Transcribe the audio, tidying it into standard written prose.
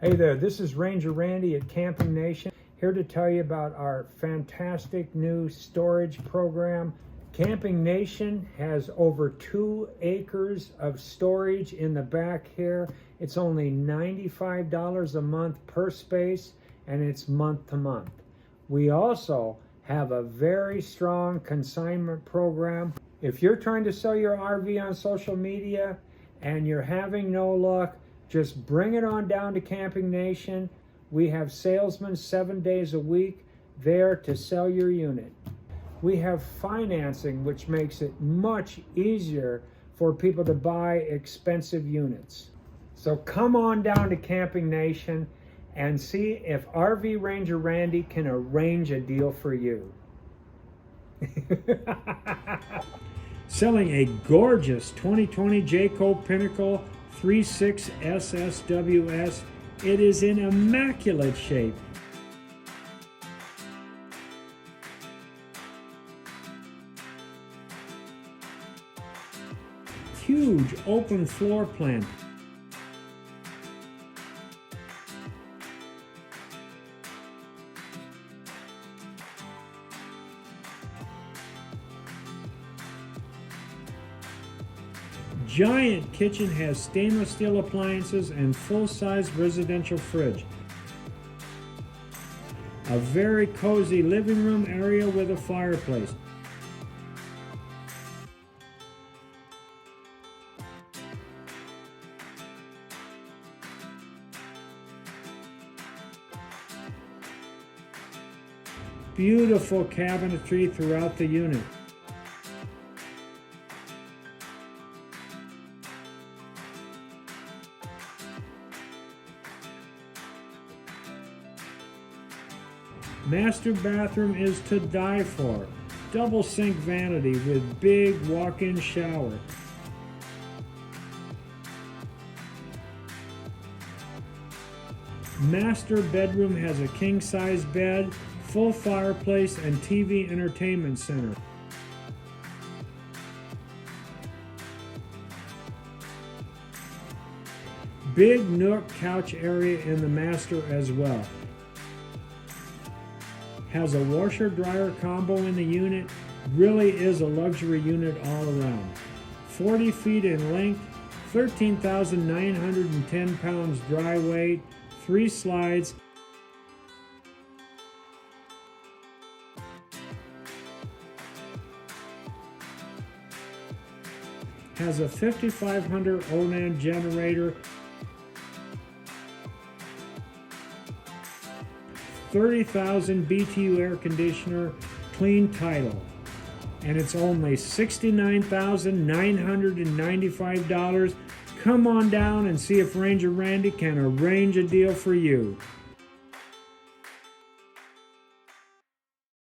Hey there, this is Ranger Randy at Camping Nation, here to tell you about our fantastic new storage program. Camping Nation has over 2 acres of storage in the back here. It's only $95 a month per space, and it's month to month. We also have a very strong consignment program. If you're trying to sell your RV on social media and you're having no luck, just bring it on down to Camping Nation. We have salesmen 7 days a week there to sell your unit. We have financing, which makes it much easier for people to buy expensive units. So come on down to Camping Nation and see if RV Ranger Randy can arrange a deal for you. Selling a gorgeous 2020 Jayco Pinnacle 3.6 SSWS. It is in immaculate shape. Huge open floor plan. Giant kitchen has stainless steel appliances and full-size residential fridge. A very cozy living room area with a fireplace. Beautiful cabinetry throughout the unit. Master bathroom is to die for. Double sink vanity with big walk-in shower. Master bedroom has a king-size bed, full fireplace, and TV entertainment center. Big nook couch area in the master as well. Has a washer dryer combo in the unit. Really is a luxury unit all around. 40 feet in length, 13,910 pounds dry weight, 3 slides. Has a 5500 Onan generator. 30,000 BTU air conditioner, clean title, and it's only $69,995. Come on down and see if Ranger Randy can arrange a deal for you.